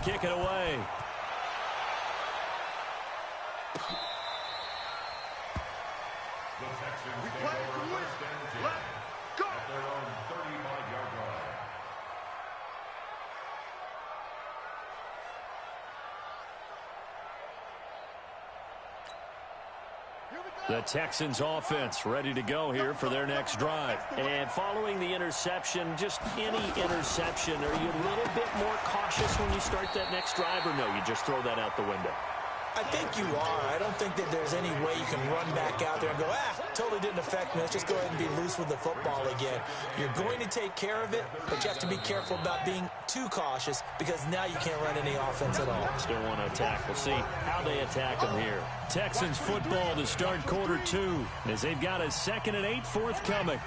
Kick it away. The Texans take over first and 10 at their own 35-yard line. The Texans offense ready to go here for their next drive. And following the interception, just any interception, are you a little bit more cautious when you start that next drive, or no, you just throw that out the window? I think you are. I don't think that there's any way you can run back out there and go, totally didn't affect me. Let's just go ahead and be loose with the football again. You're going to take care of it, but you have to be careful about being too cautious because now you can't run any offense at all. Still want to attack. We'll see how they attack them here. Texans football to start quarter 2 as they've got a 2nd and 8 forthcoming.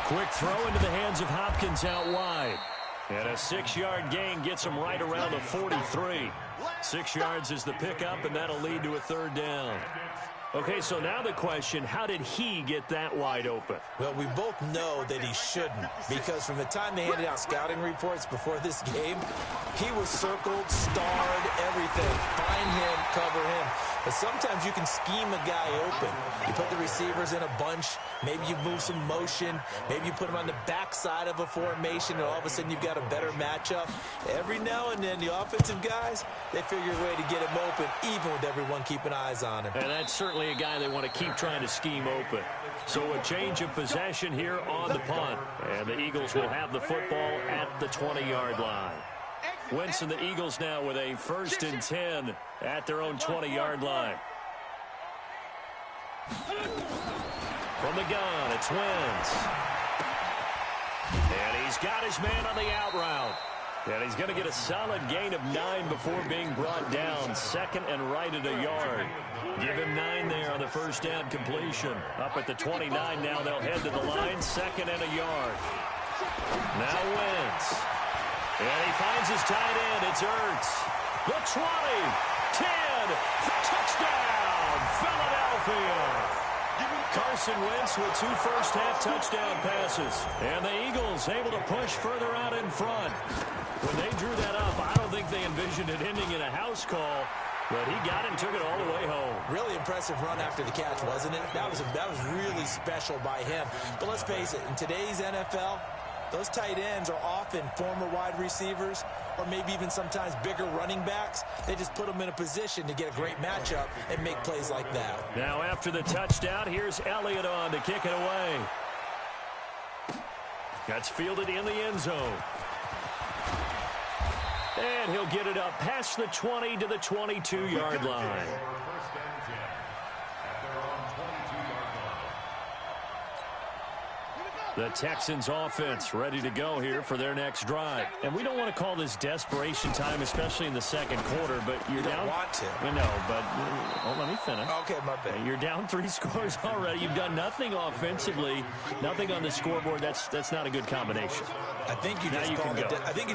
Quick throw into the hands of Hopkins out wide. And a 6-yard gain gets him right around the 43. 6 yards is the pickup, and that'll lead to a 3rd down. Okay, so now the question, how did he get that wide open? Well, we both know that he shouldn't, because from the time they handed out scouting reports before this game, he was circled, starred, everything. Find him, cover him. But sometimes you can scheme a guy open. You put the receivers in a bunch. Maybe you move some motion. Maybe you put them on the backside of a formation, and all of a sudden you've got a better matchup. Every now and then, the offensive guys, they figure a way to get him open, even with everyone keeping eyes on him. And that's certainly a guy they want to keep trying to scheme open. So a change of possession here on the punt. And the Eagles will have the football at the 20-yard line. Wentz and the Eagles now with a 1st and 10 at their own 20-yard line. From the gun, it's Wentz. And he's got his man on the out route. And he's going to get a solid gain of 9 before being brought down. 2nd and right at a yard. Give him 9 there on the 1st down completion. Up at the 29 now, they'll head to the line. 2nd and a yard. Now Wentz. And he finds his tight end. It's Ertz. The 20, 10, touchdown, Philadelphia. Carson Wentz with 2 first-half touchdown passes. And the Eagles able to push further out in front. When they drew that up, I don't think they envisioned it ending in a house call. But he got it and took it all the way home. Really impressive run after the catch, wasn't it? That was really special by him. But let's face it, in today's NFL, those tight ends are often former wide receivers or maybe even sometimes bigger running backs. They just put them in a position to get a great matchup and make plays like that. Now after the touchdown, here's Elliott on to kick it away. That's fielded in the end zone. And he'll get it up past the 20 to the 22-yard line. The Texans offense ready to go here for their next drive. And we don't want to call this desperation time, especially in the 2nd quarter, but you're down. You don't want to. I know, but let me finish. Okay, my bad. You're down 3 scores already. You've done nothing offensively, nothing on the scoreboard. That's not a good combination. I think you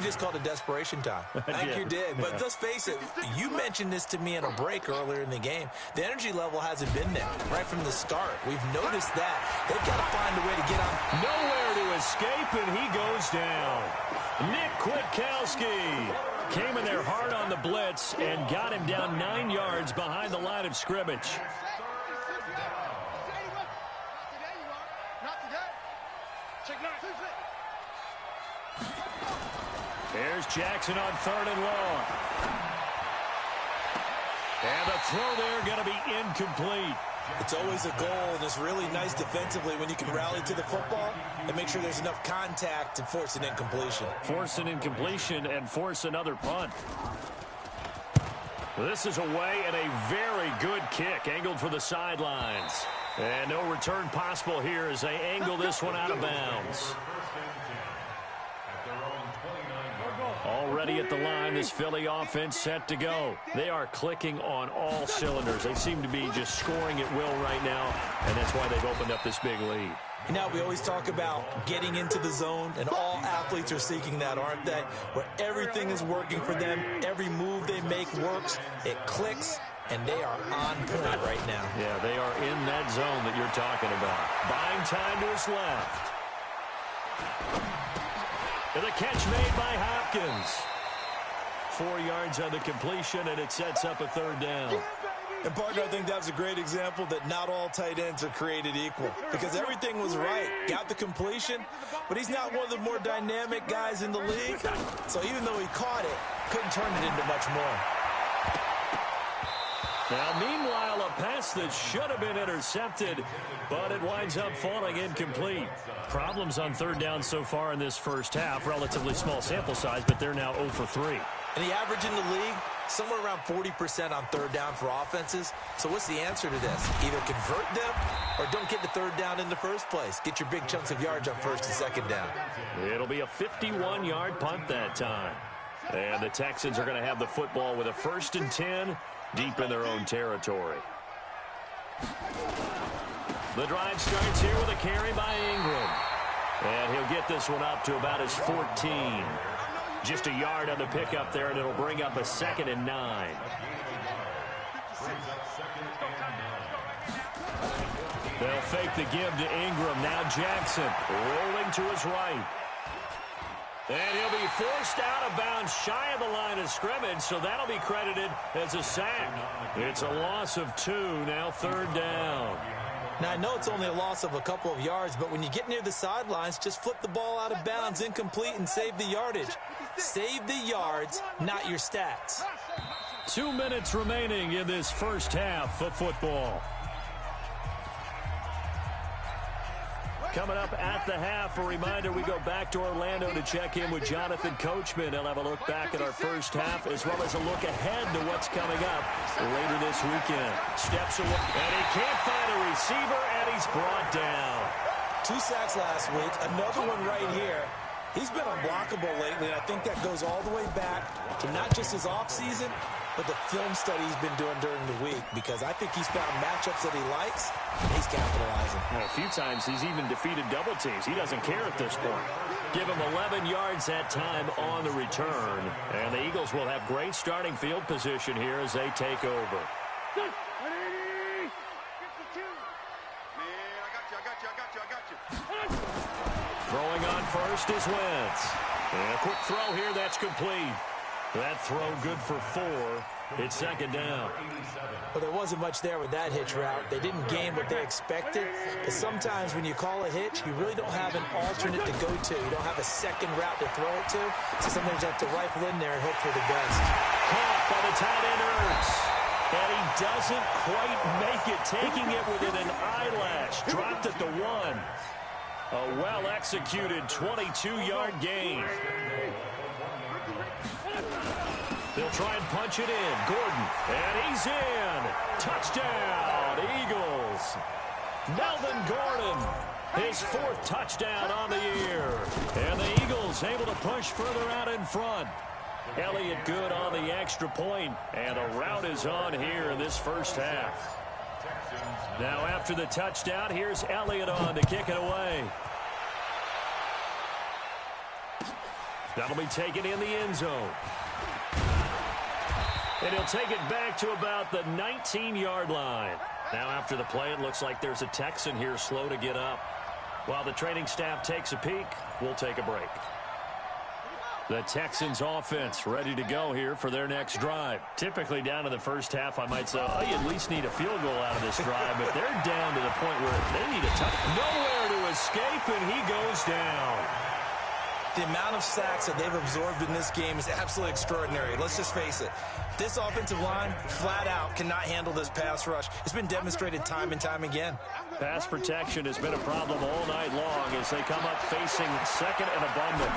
just called it desperation time. I think you did. But let's face it, you mentioned this to me in a break earlier in the game. The energy level hasn't been there right from the start. We've noticed that. They've got to find a way to get on. Nowhere to escape, and he goes down. Nick Kwiatkowski came in there hard on the blitz and got him down 9 yards behind the line of scrimmage. There's Jackson on 3rd and long. And the throw there going to be incomplete. It's always a goal, and it's really nice defensively when you can rally to the football and make sure there's enough contact to force an incompletion. Force an incompletion and force another punt. This is away and a very good kick angled for the sidelines. And no return possible here as they angle this one out of bounds. Already at the line, this Philly offense set to go. They are clicking on all cylinders. They seem to be just scoring at will right now, and that's why they've opened up this big lead. You know, we always talk about getting into the zone, and all athletes are seeking that, aren't they? Where everything is working for them, every move they make works, it clicks, and they are on point right now. Yeah, they are in that zone that you're talking about. Buying time to his left. And the catch made by Hopkins. 4 yards on the completion, and it sets up a third down. And, partner, I think that's a great example that not all tight ends are created equal, because everything was right. Got the completion, but he's not one of the more dynamic guys in the league. So even though he caught it, couldn't turn it into much more. Now, meanwhile, a pass that should have been intercepted, but it winds up falling incomplete. Problems on third down so far in this first half. Relatively small sample size, but they're now 0 for 3. And the average in the league, somewhere around 40% on third down for offenses. So what's the answer to this? Either convert them or don't get the third down in the first place. Get your big chunks of yards on first and second down. It'll be a 51-yard punt that time. And the Texans are going to have the football with a 1st and 10 deep in their own territory. The drive starts here with a carry by Ingram. And he'll get this one up to about his 14. Just a yard on the pickup there, and it'll bring up a 2nd and 9. They'll fake the give to Ingram. Now Jackson rolling to his right. And he'll be forced out of bounds shy of the line of scrimmage, so that'll be credited as a sack. It's a loss of 2, now third down. Now, I know it's only a loss of a couple of yards, but when you get near the sidelines, just flip the ball out of bounds, incomplete, and save the yardage. Save the yards, not your stats. 2 minutes remaining in this first half of football. Coming up at the half, a reminder, we go back to Orlando to check in with Jonathan Coachman. He'll have a look back at our first half as well as a look ahead to what's coming up later this weekend. Steps away, and he can't find a receiver, and he's brought down. 2 sacks last week, another one right here. He's been unblockable lately, and I think that goes all the way back to not just his offseason, but the film study he's been doing during the week, because I think he's found matchups that he likes, and he's capitalizing. Well, a few times he's even defeated double teams. He doesn't care at this point. Give him 11 yards that time on the return. And the Eagles will have great starting field position here as they take over. Throwing on first is Wentz. And a quick throw here, that's complete. That throw good for 4. It's second down. Well, there wasn't much there with that hitch route. They didn't gain what they expected. But sometimes when you call a hitch, you really don't have an alternate to go to. You don't have a second route to throw it to. So sometimes you have to rifle in there and hope for the best. Caught by the tight end Ertz. And he doesn't quite make it, taking it within an eyelash. Dropped at the 1. A well-executed 22-yard gain. They'll try and punch it in. Gordon, and he's in. Touchdown, Eagles. Melvin Gordon, his 4th touchdown on the year. And the Eagles able to push further out in front. Elliott good on the extra point, and the route is on here in this first half. Now after the touchdown, here's Elliott on to kick it away. That'll be taken in the end zone. And he'll take it back to about the 19-yard line. Now after the play, it looks like there's a Texan here slow to get up. While the training staff takes a peek, we'll take a break. The Texans offense ready to go here for their next drive. Typically down to the first half, I might say, oh, you at least need a field goal out of this drive, but they're down to the point where they need a touchdown. Nowhere to escape, and he goes down. The amount of sacks that they've absorbed in this game is absolutely extraordinary. Let's just face it. This offensive line, flat out, cannot handle this pass rush. It's been demonstrated time and time again. Pass protection has been a problem all night long as they come up facing second and abundant.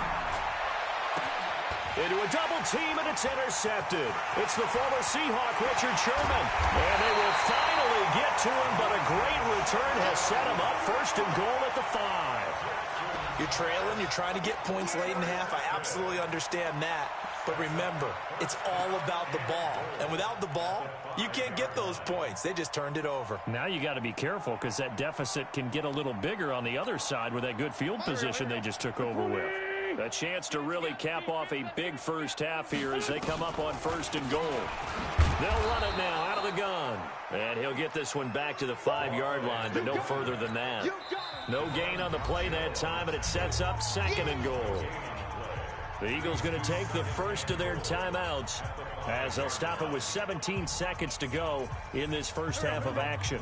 Into a double team, and it's intercepted. It's the former Seahawk, Richard Sherman. And they will finally get to him, but a great return has set him up first and goal at the 5. You're trailing, you're trying to get points late in half. I absolutely understand that. But remember, it's all about the ball. And without the ball, you can't get those points. They just turned it over. Now you got to be careful because that deficit can get a little bigger on the other side with that good field position they just took over with. A chance to really cap off a big first half here as they come up on 1st and goal. They'll run it now out of the gun. And he'll get this one back to the 5-yard line, but no further than that. No gain on the play that time, and it sets up 2nd and goal. The Eagles going to take the first of their timeouts as they'll stop it with 17 seconds to go in this first half of action.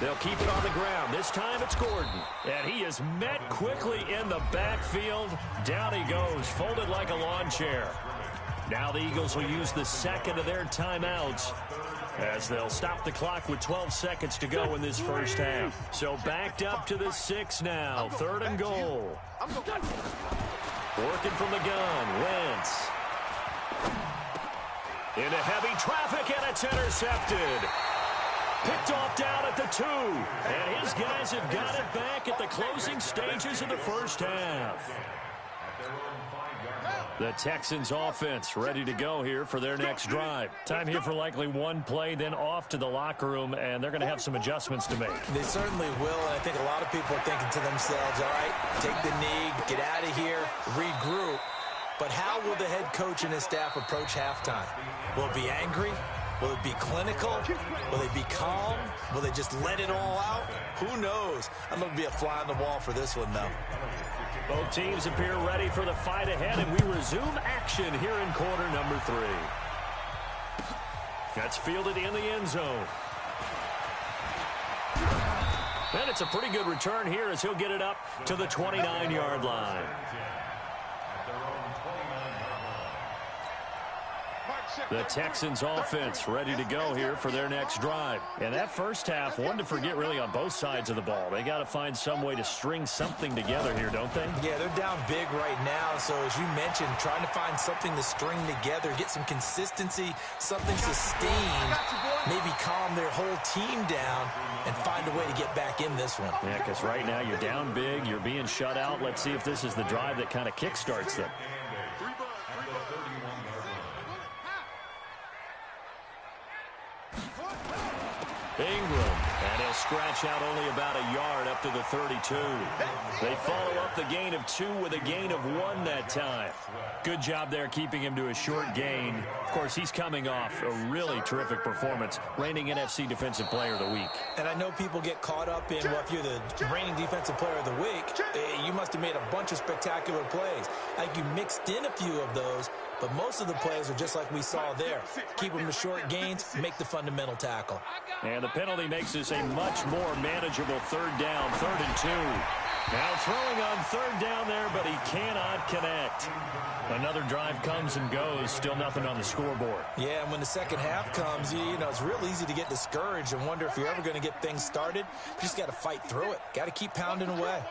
They'll keep it on the ground. This time it's Gordon. And he is met quickly in the backfield. Down he goes, folded like a lawn chair. Now the Eagles will use the second of their timeouts as they'll stop the clock with 12 seconds to go in this first half. So backed up to the 6 now. 3rd and goal. Working from the gun. Wentz. Into heavy traffic, and it's intercepted. Picked off down at the 2. And his guys have got it back at the closing stages of the first half. The Texans offense ready to go here for their next drive. Time here for likely one play, then off to the locker room, and they're going to have some adjustments to make. They certainly will, and I think a lot of people are thinking to themselves, all right, take the knee, get out of here, regroup. But how will the head coach and his staff approach halftime? Will it be angry? Will it be clinical? Will they be calm? Will they just let it all out? Who knows? I'm going to be a fly on the wall for this one, though. Both teams appear ready for the fight ahead, and we resume action here in quarter number 3. That's fielded in the end zone. And it's a pretty good return here as he'll get it up to the 29-yard line. The Texans offense ready to go here for their next drive. And that first half, one to forget really on both sides of the ball. They got to find some way to string something together here, don't they? Yeah, they're down big right now. So as you mentioned, trying to find something to string together, get some consistency, something sustained, maybe calm their whole team down and find a way to get back in this one. Yeah, because right now you're down big, you're being shut out. Let's see if this is the drive that kind of kickstarts them. Ingram, and he'll scratch out only about a yard up to the 32. They follow up the gain of 2 with a gain of 1 that time. Good job there keeping him to a short gain. Of course, he's coming off a really terrific performance, reigning NFC Defensive Player of the Week. And I know people get caught up in, well, if you're the reigning Defensive Player of the Week, you must have made a bunch of spectacular plays. I think you mixed in a few of those, but most of the plays are just like we saw there. Keep them to short gains, make the fundamental tackle. And the penalty makes this a much more manageable 3rd down, 3rd and 2. Now throwing on 3rd down there, but he cannot connect. Another drive comes and goes, still nothing on the scoreboard. Yeah, and when the second half comes, you know, it's real easy to get discouraged and wonder if you're ever going to get things started. You just got to fight through it. Got to keep pounding away.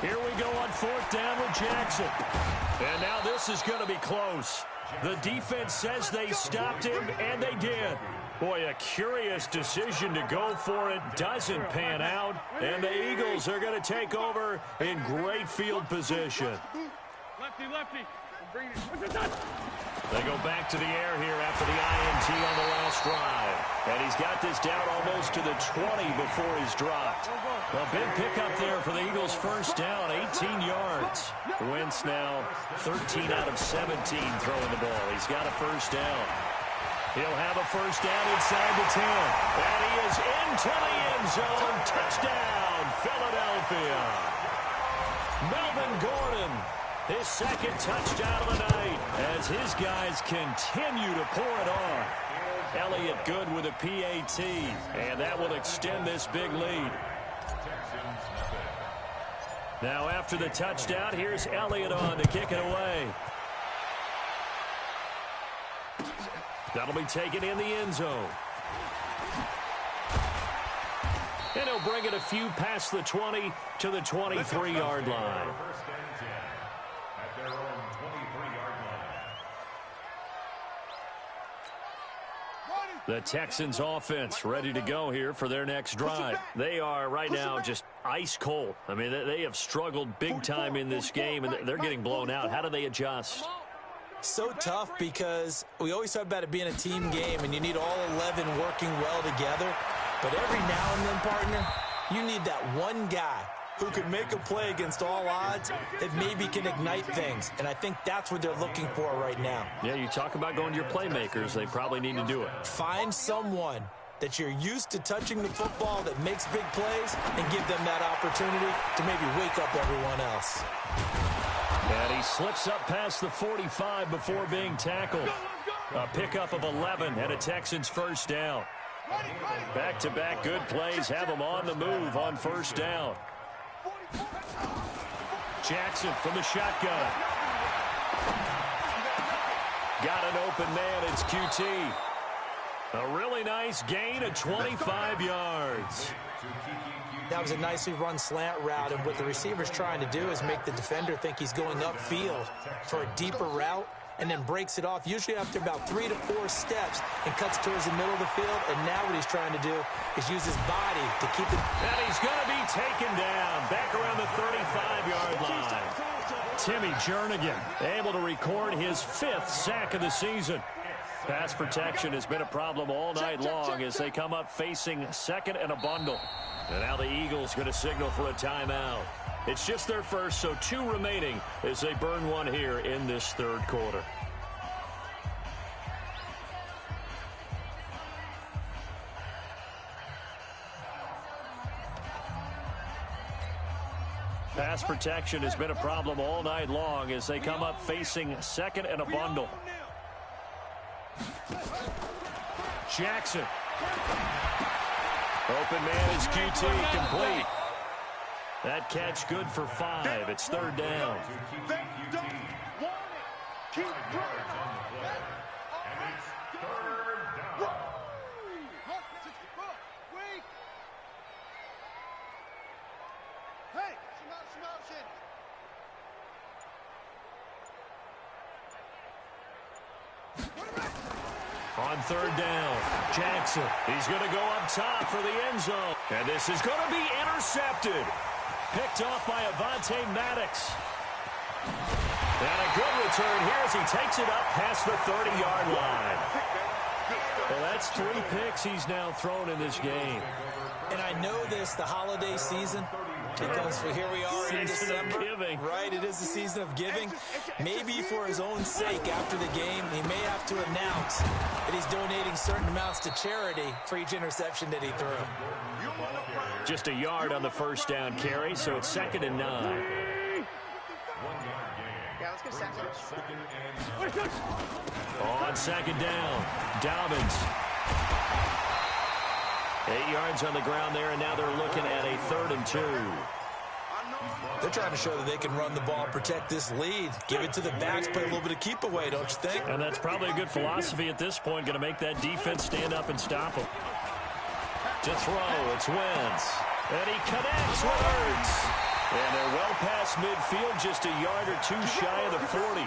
Here we go on 4th down with Jackson. And now this is going to be close. The defense says they stopped him, and they did. Boy, a curious decision to go for it. Doesn't pan out, and the Eagles are going to take over in great field position. Lefty. They go back to the air here after the INT on the last drive. And he's got this down almost to the 20 before he's dropped. A big pickup there for the Eagles' first down, 18 yards. Wentz now 13 out of 17 throwing the ball. He's got a first down. He'll have a first down inside the 10. And he is into the end zone. Touchdown, Philadelphia. Melvin Gordon, his second touchdown of the night as his guys continue to pour it on. Elliott good with a PAT, and that will extend this big lead. Now after the touchdown, here's Elliott on to kick it away. That'll be taken in the end zone. And he'll bring it a few past the 20 to the 23-yard line. The Texans offense ready to go here for their next drive. They are right now just ice cold. I mean, they have struggled big time in this game, and they're getting blown out. How do they adjust? So tough because we always talk about it being a team game, and you need all 11 working well together. But every now and then, partner, you need that one guy who can make a play against all odds that maybe can ignite things. And I think that's what they're looking for right now. Yeah, you talk about going to your playmakers. They probably need to do it. Find someone that you're used to touching the football that makes big plays and give them that opportunity to maybe wake up everyone else. And he slips up past the 45 before being tackled. A pickup of 11 and a Texans first down. Back-to-back good plays have them on the move on first down. Jackson from the shotgun. Got an open man. It's QT. A really nice gain of 25 yards. That was a nicely run slant route, and what the receiver's trying to do is make the defender think he's going upfield for a deeper route, and then breaks it off, usually after about 3 to 4 steps, and cuts towards the middle of the field. And now what he's trying to do is use his body to keep it. And he's going to be taken down back around the 35-yard line. Timmy Jernigan able to record his 5th sack of the season. Pass protection has been a problem all night long as they come up facing second and a bundle. And now the Eagles going to signal for a timeout. It's just their first, so 2 remaining as they burn one here in this third quarter. Pass protection has been a problem all night long as they come up facing second and a bundle. Jackson. Open man is QT, complete. That catch good for 5. It's third down. On third down, Jackson. He's going to go up top for the end zone. And this is going to be intercepted. Picked off by Avonte Maddox. And a good return here as he takes it up past the 30-yard line. Well, that's 3 picks he's now thrown in this game. And I know this, the holiday season, because here we are in December. Right, it is the season of giving. Maybe for his own sake after the game, he may have to announce that he's donating certain amounts to charity for each interception that he threw. Just a yard on the first down carry, so it's 2nd and 9. Yeah, let's go second. On 2nd down, Dobbins. 8 yards on the ground there, and now they're looking at a 3rd and 2. They're trying to show that they can run the ball, protect this lead, give it to the backs, play a little bit of keep away, don't you think? And that's probably a good philosophy at this point, going to make that defense stand up and stop them. To throw, it's Wentz. And he connects with Ertz. And they're well past midfield, just a yard or 2 shy of the 40.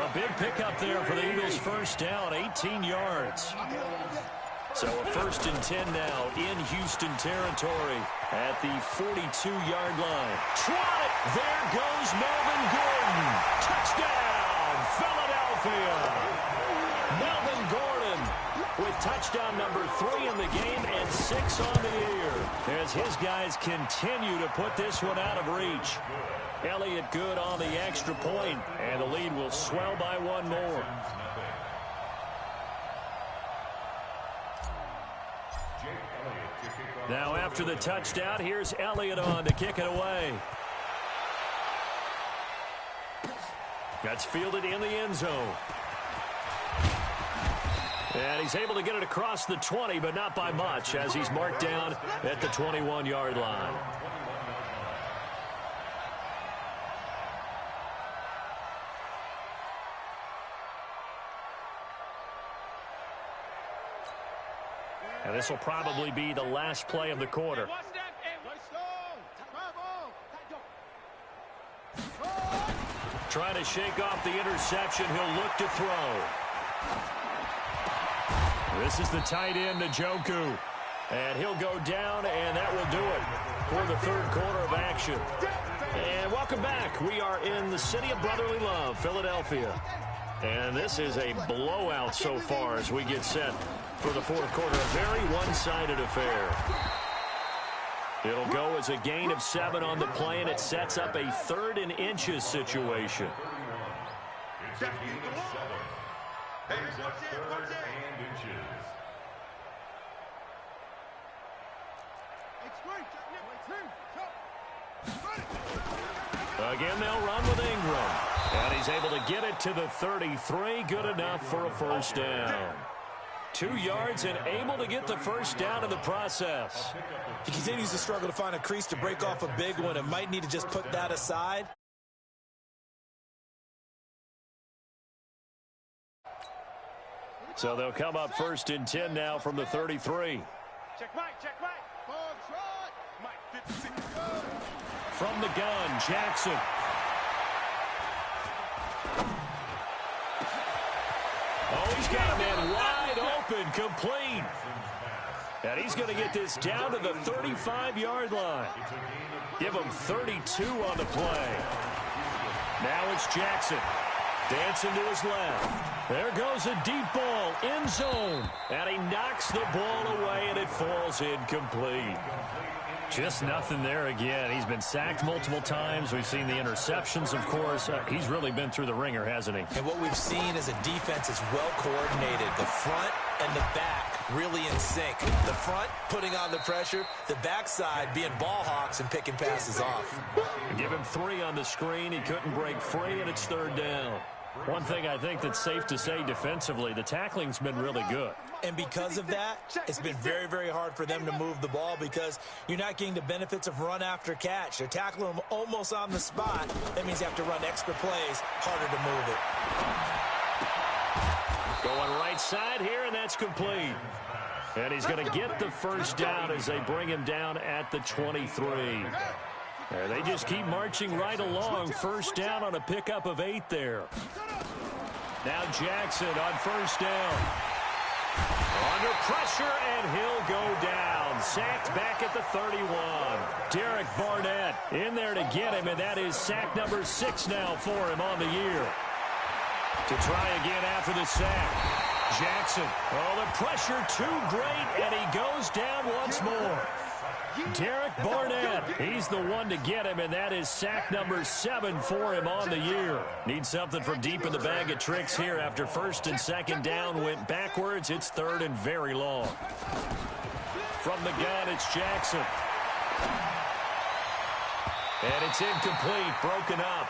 A big pickup there for the Eagles' first down, 18 yards. So a 1st and 10 now in Houston territory at the 42-yard line. Trot it! There goes Melvin Gordon. Touchdown, Philadelphia! Melvin Gordon with touchdown number 3 in the game and 6 on the year as his guys continue to put this one out of reach. Elliott good on the extra point, and the lead will swell by 1 more. Now after the touchdown, here's Elliott on to kick it away. That's fielded in the end zone. And he's able to get it across the 20, but not by much, as he's marked down at the 21-yard line. And this will probably be the last play of the quarter. Trying to shake off the interception. He'll look to throw. This is the tight end, Njoku. And he'll go down, and that will do it for the third quarter of action. And welcome back. We are in the city of brotherly love, Philadelphia. And this is a blowout so far as we get set for the fourth quarter. A very one-sided affair. It'll go as a gain of 7 on the play, and it sets up a 3rd and inches situation. It's a gain of 7. Brings up 3rd and inches. Again, they'll run with Ingram. And he's able to get it to the 33. Good enough for a first down. 2 yards and able to get the first down in the process. He continues to struggle to find a crease to break off a big one and might need to just put that aside. So they'll come up 1st and 10 now from the 33. Check Mike, check Mike. From the gun, Jackson. Oh, he's got a man wide open, complete. And he's going to get this down to the 35-yard line. Give him 32 on the play. Now it's Jackson. Dancing to his left. There goes a deep ball, end zone. And he knocks the ball away, and it falls incomplete. Just nothing there again. He's been sacked multiple times. We've seen the interceptions, of course. He's really been through the ringer, hasn't he? And what we've seen is a defense is well coordinated. The front and the back really in sync. The front putting on the pressure. The backside being ball hawks and picking passes off. Give him 3 on the screen. He couldn't break free, and it's 3rd down. One thing I think that's safe to say defensively, the tackling's been really good. And because of that, it's been very, very hard for them to move the ball because you're not getting the benefits of run after catch. They're tackling them almost on the spot. That means you have to run extra plays, harder to move it. Going right side here, and that's complete. And he's going to get the first down as they bring him down at the 23. And they just keep marching right along. First down on a pickup of 8 there. Now Jackson on first down. Under pressure, and he'll go down. Sacked back at the 31. Derek Barnett in there to get him, and that is sack number 6 now for him on the year. To try again after the sack. Jackson. Oh, the pressure too great, and he goes down once more. Derek Barnett, he's the one to get him, and that is sack number 7 for him on the year. Needs something from deep in the bag of tricks here after 1st and 2nd down went backwards. It's 3rd and very long. From the gun, it's Jackson. And it's incomplete, broken up.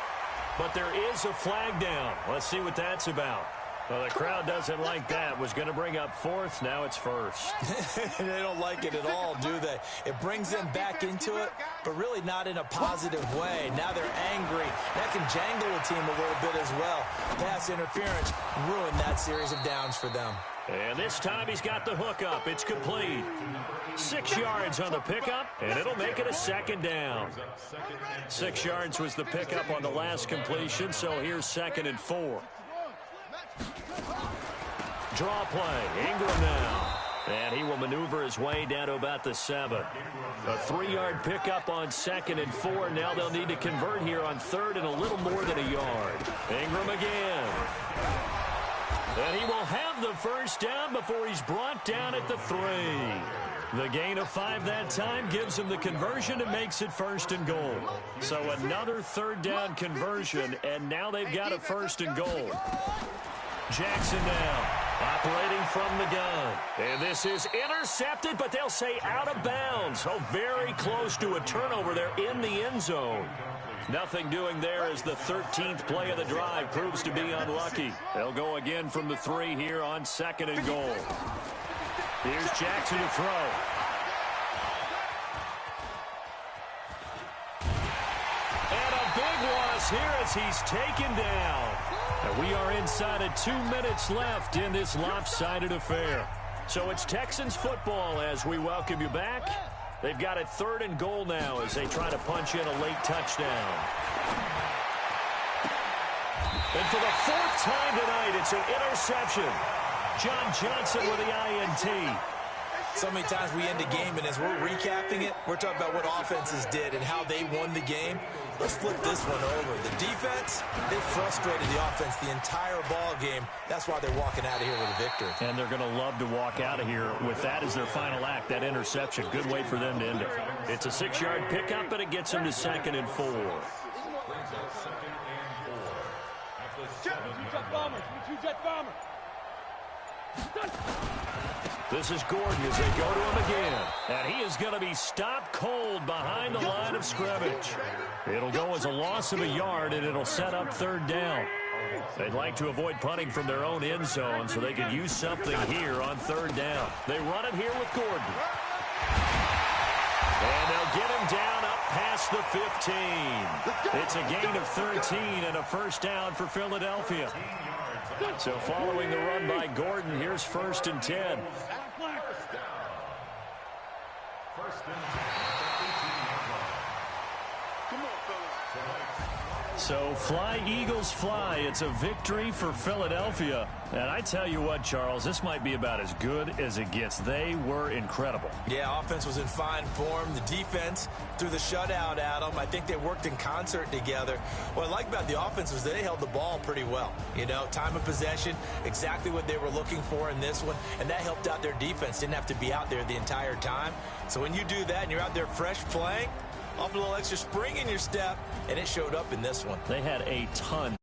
But there is a flag down. Let's see what that's about. Well, the crowd doesn't like that. Was going to bring up 4th. Now it's 1st. They don't like it at all, do they? It brings them back into it, but really not in a positive way. Now they're angry. That can jangle the team a little bit as well. Pass interference ruined that series of downs for them. And this time he's got the hook up. It's complete. 6 yards on the pickup, and it'll make it a 2nd down. 6 yards was the pickup on the last completion, so here's 2nd and 4. Draw play. Ingram now. And he will maneuver his way down to about the 7. A 3-yard pickup on 2nd and 4. Now they'll need to convert here on 3rd and a little more than a yard. Ingram again. And he will have the first down before he's brought down at the 3. The gain of 5 that time gives him the conversion and makes it 1st and goal. So another 3rd down conversion, and now they've got a 1st and goal. Jackson now, operating from the gun. And this is intercepted, but they'll say out of bounds. Oh, very close to a turnover there in the end zone. Nothing doing there as the 13th play of the drive proves to be unlucky. They'll go again from the 3 here on 2nd and goal. Here's Jackson to throw. And a big loss here as he's taken down. And we are inside of 2 minutes left in this lopsided affair. So it's Texans football as we welcome you back. They've got it 3rd and goal now as they try to punch in a late touchdown. And for the 4th time tonight, it's an interception. John Johnson with the INT. So many times we end a game, and as we're recapping it, we're talking about what offenses did and how they won the game. Let's flip this one over. The defense, they frustrated the offense the entire ball game. That's why they're walking out of here with a victory. And they're going to love to walk out of here with that as their final act, that interception. Good way for them to end it. It's a 6-yard pickup, but it gets them to 2nd and 4. This is Gordon as they go to him again. And he is going to be stopped cold behind the line of scrimmage. It'll go as a loss of a yard, and it'll set up 3rd down. They'd like to avoid punting from their own end zone so they could use something here on 3rd down. They run it here with Gordon. And they'll get him down up past the 15. It's a gain of 13 and a 1st down for Philadelphia. So following the run by Gordon, here's 1st and 10. So fly, Eagles, fly. It's a victory for Philadelphia. And I tell you what, Charles, this might be about as good as it gets. They were incredible. Yeah, offense was in fine form. The defense threw the shutout at them. I think they worked in concert together. What I like about the offense was they held the ball pretty well. You know, time of possession, exactly what they were looking for in this one. And that helped out their defense. Didn't have to be out there the entire time. So when you do that and you're out there fresh playing, off a little extra spring in your step, and it showed up in this one. They had a ton.